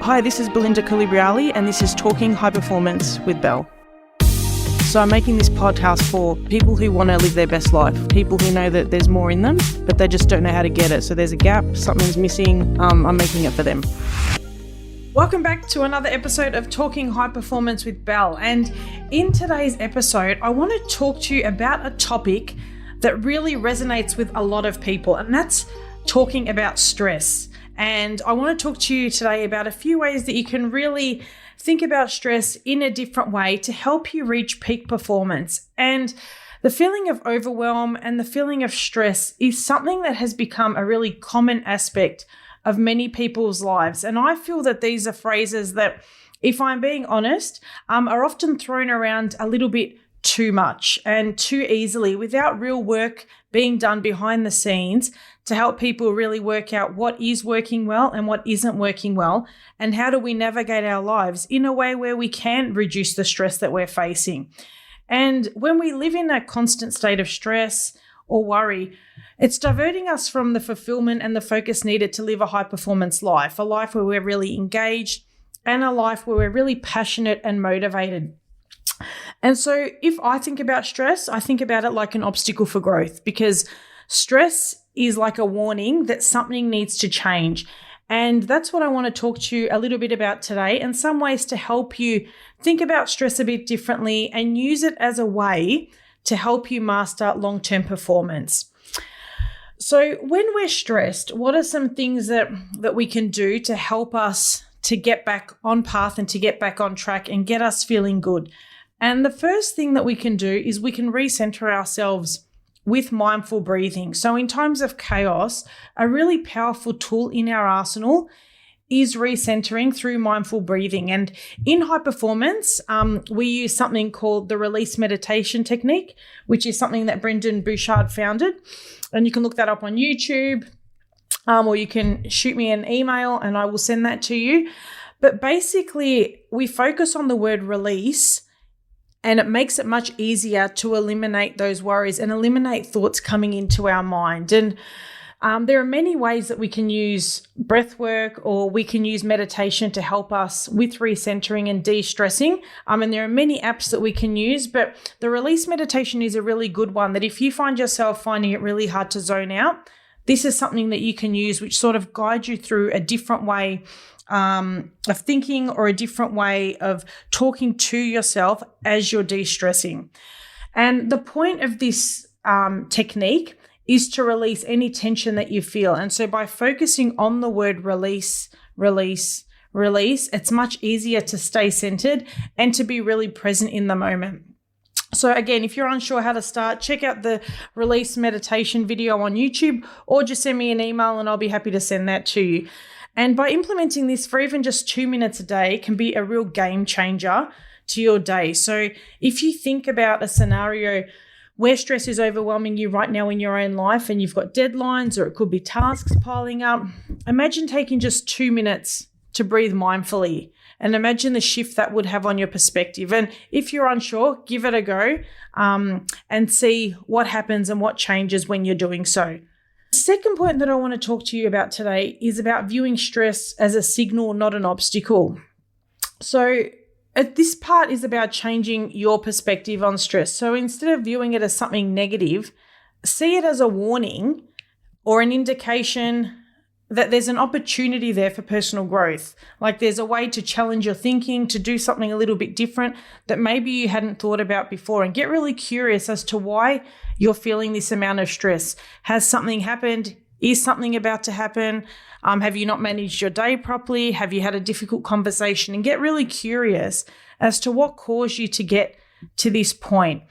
Hi, this is Belinda Calibriali and this is Talking High Performance with Belle. So I'm making this podcast for people who want to live their best life, people who know that there's more in them, but they just don't know how to get it. So there's a gap, something's missing, I'm making it for them. Welcome back to another episode of Talking High Performance with Belle. And in today's episode, I want to talk to you about a topic that really resonates with a lot of people, and that's talking about stress. And I want to talk to you today about a few ways that you can really think about stress in a different way to help you reach peak performance. And the feeling of overwhelm and the feeling of stress is something that has become a really common aspect of many people's lives. And I feel that these are phrases that, if I'm being honest, are often thrown around a little bit too much and too easily without real work being done behind the scenes to help people really work out what is working well and what isn't working well, and how do we navigate our lives in a way where we can reduce the stress that we're facing. And when we live in a constant state of stress or worry, it's diverting us from the fulfillment and the focus needed to live a high performance life, a life where we're really engaged and a life where we're really passionate and motivated. And so if I think about stress, I think about it like an obstacle for growth, because stress is like a warning that something needs to change. And that's what I want to talk to you a little bit about today, and some ways to help you think about stress a bit differently and use it as a way to help you master long-term performance. So when we're stressed, what are some things that we can do to help us to get back on path and to get back on track and get us feeling good? And the first thing that we can do is we can recenter ourselves with mindful breathing. So in times of chaos, a really powerful tool in our arsenal is recentering through mindful breathing. And in high performance, we use something called the release meditation technique, which is something that Brendon Burchard founded. And you can look that up on YouTube, or you can shoot me an email and I will send that to you. But basically, we focus on the word release, and it makes it much easier to eliminate those worries and eliminate thoughts coming into our mind. And there are many ways that we can use breath work, or we can use meditation to help us with recentering and de-stressing. And there are many apps that we can use, but the release meditation is a really good one that if you find yourself finding it really hard to zone out, this is something that you can use, which sort of guides you through a different way of thinking, or a different way of talking to yourself as you're de-stressing. And the point of this technique is to release any tension that you feel. And so by focusing on the word release, release, release, it's much easier to stay centered and to be really present in the moment. So again, if you're unsure how to start, check out the release meditation video on YouTube, or just send me an email and I'll be happy to send that to you. And by implementing this for even just 2 minutes a day can be a real game changer to your day. So if you think about a scenario where stress is overwhelming you right now in your own life, and you've got deadlines, or it could be tasks piling up, imagine taking just 2 minutes to breathe mindfully, and imagine the shift that would have on your perspective. And if you're unsure, give it a go and see what happens and what changes when you're doing so. The second point that I want to talk to you about today is about viewing stress as a signal, not an obstacle. So this part is about changing your perspective on stress. So instead of viewing it as something negative, see it as a warning or an indication that there's an opportunity there for personal growth. Like there's a way to challenge your thinking, to do something a little bit different that maybe you hadn't thought about before, and get really curious as to why you're feeling this amount of stress. Has something happened? Is something about to happen? Have you not managed your day properly? Have you had a difficult conversation? And get really curious as to what caused you to get to this point.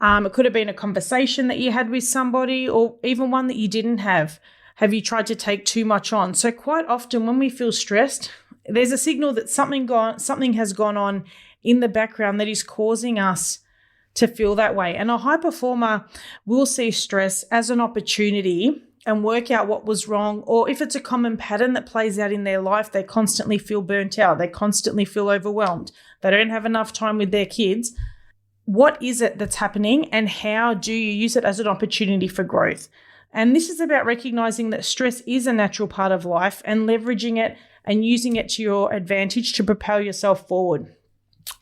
It could have been a conversation that you had with somebody, or even one that you didn't have. Have you tried to take too much on? So quite often when we feel stressed, there's a signal that something has gone on in the background that is causing us to feel that way. And a high performer will see stress as an opportunity and work out what was wrong, or if it's a common pattern that plays out in their life, they constantly feel burnt out, they constantly feel overwhelmed, they don't have enough time with their kids. What is it that's happening, and how do you use it as an opportunity for growth? And this is about recognizing that stress is a natural part of life and leveraging it and using it to your advantage to propel yourself forward.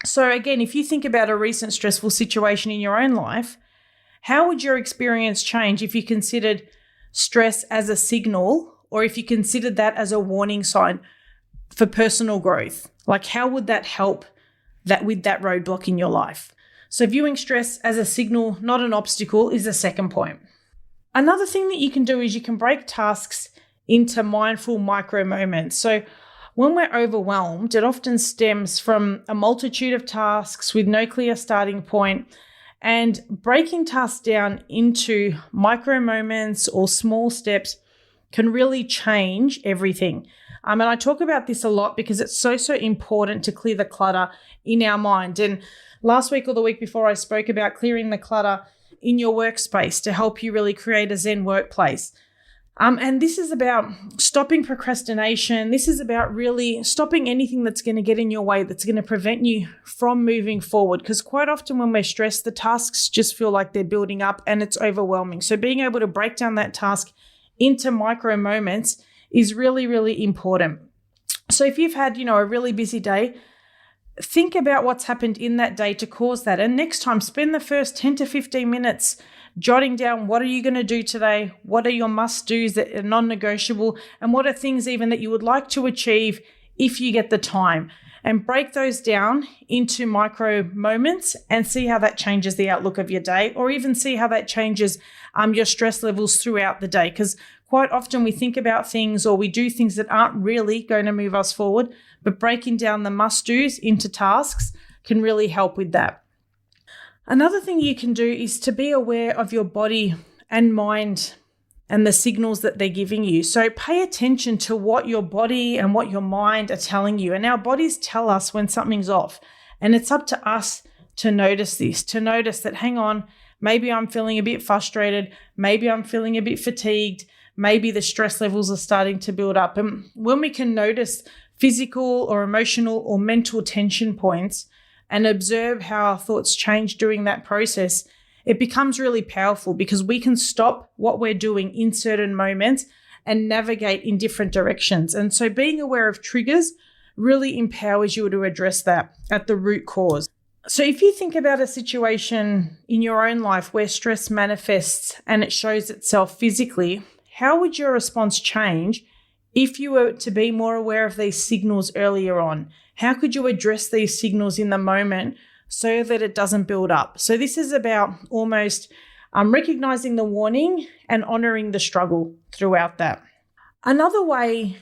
So again, if you think about a recent stressful situation in your own life, how would your experience change if you considered stress as a signal, or if you considered that as a warning sign for personal growth? Like, how would that help that with that roadblock in your life? So viewing stress as a signal, not an obstacle, is the second point. Another thing that you can do is you can break tasks into mindful micro moments. So when we're overwhelmed, it often stems from a multitude of tasks with no clear starting point. And breaking tasks down into micro moments or small steps can really change everything. And I talk about this a lot because it's so important to clear the clutter in our mind. And last week or the week before, I spoke about clearing the clutter in your workspace to help you really create a Zen workplace. And this is about stopping procrastination. This is about really stopping anything that's going to get in your way, that's going to prevent you from moving forward. Because quite often when we're stressed, the tasks just feel like they're building up and it's overwhelming. So being able to break down that task into micro moments is really important. So if you've had, a really busy day, think about what's happened in that day to cause that. And next time, spend the first 10 to 15 minutes jotting down, what are you going to do today? What are your must-dos that are non-negotiable? And what are things even that you would like to achieve if you get the time? And break those down into micro moments and see how that changes the outlook of your day, or even see how that changes your stress levels throughout the day. Because quite often we think about things or we do things that aren't really going to move us forward, but breaking down the must-dos into tasks can really help with that. Another thing you can do is to be aware of your body and mind and the signals that they're giving you. So pay attention to what your body and what your mind are telling you. And our bodies tell us when something's off. And it's up to us to notice this, to notice that, hang on, maybe I'm feeling a bit frustrated. Maybe I'm feeling a bit fatigued. Maybe the stress levels are starting to build up. And when we can notice physical or emotional or mental tension points and observe how our thoughts change during that process, it becomes really powerful because we can stop what we're doing in certain moments and navigate in different directions. And so being aware of triggers really empowers you to address that at the root cause. So if you think about a situation in your own life where stress manifests and it shows itself physically, how would your response change if you were to be more aware of these signals earlier on? How could you address these signals in the moment so that it doesn't build up? So this is about almost recognizing the warning and honoring the struggle throughout that. Another way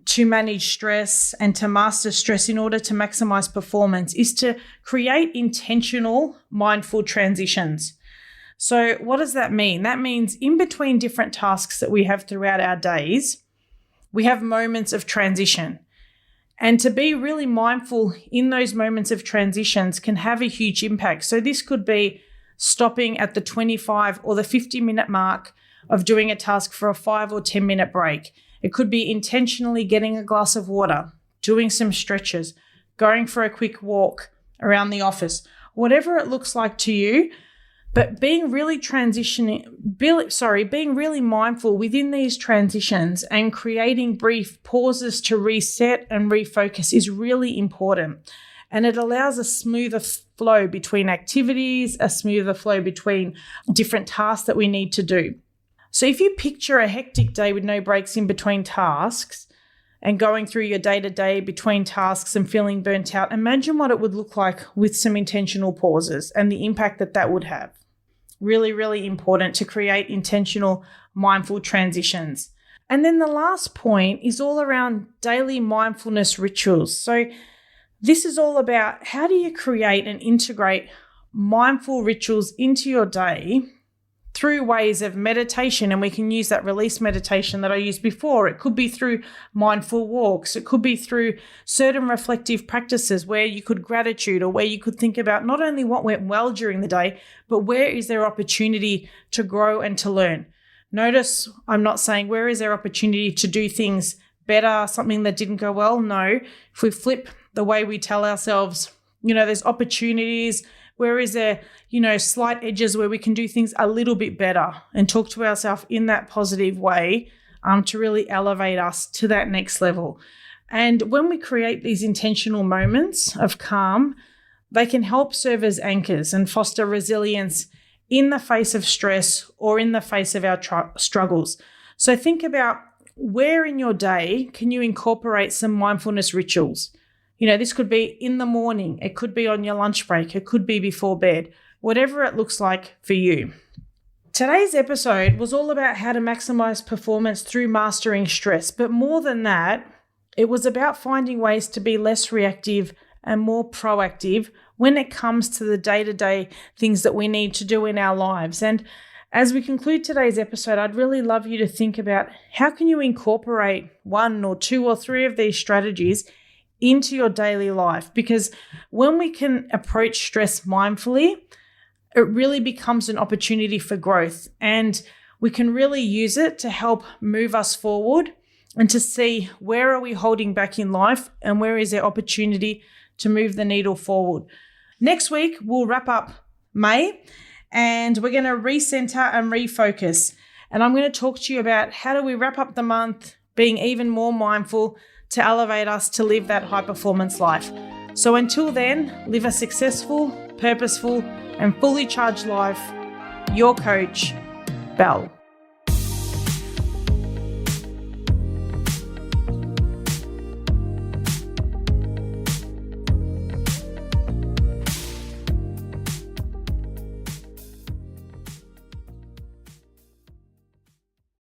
to manage stress and to master stress in order to maximize performance is to create intentional, mindful transitions. So what does that mean? That means in between different tasks that we have throughout our days, we have moments of transition. And to be really mindful in those moments of transitions can have a huge impact. So this could be stopping at the 25 or the 50-minute mark of doing a task for a 5 or 10-minute break. It could be intentionally getting a glass of water, doing some stretches, going for a quick walk around the office, whatever it looks like to you. But being really being really mindful within these transitions and creating brief pauses to reset and refocus is really important. And it allows a smoother flow between activities, a smoother flow between different tasks that we need to do. So if you picture a hectic day with no breaks in between tasks and going through your day-to-day between tasks and feeling burnt out, imagine what it would look like with some intentional pauses and the impact that that would have. Really important to create intentional, mindful transitions. And then the last point is all around daily mindfulness rituals. So this is all about how do you create and integrate mindful rituals into your day through ways of meditation, and we can use that release meditation that I used before. It could be through mindful walks. It could be through certain reflective practices where you could gratitude, or where you could think about not only what went well during the day, but where is there opportunity to grow and to learn. Notice I'm not saying where is there opportunity to do things better, something that didn't go well. No, if we flip the way we tell ourselves there's opportunities. Where is there, slight edges where we can do things a little bit better and talk to ourselves in that positive way to really elevate us to that next level. And when we create these intentional moments of calm, they can help serve as anchors and foster resilience in the face of stress or in the face of our struggles. So think about where in your day can you incorporate some mindfulness rituals. This could be in the morning, it could be on your lunch break, it could be before bed, whatever it looks like for you. Today's episode was all about how to maximize performance through mastering stress, but more than that, it was about finding ways to be less reactive and more proactive when it comes to the day-to-day things that we need to do in our lives. And as we conclude today's episode, I'd really love you to think about how can you incorporate 1 or 2 or 3 of these strategies into your daily life, because when we can approach stress mindfully, it really becomes an opportunity for growth, and we can really use it to help move us forward and to see where are we holding back in life and where is there opportunity to move the needle forward. Next week, we'll wrap up May and we're going to recenter and refocus. And I'm going to talk to you about how do we wrap up the month being even more mindful to elevate us to live that high performance life. So until then, live a successful, purposeful, and fully charged life. Your coach, Belle.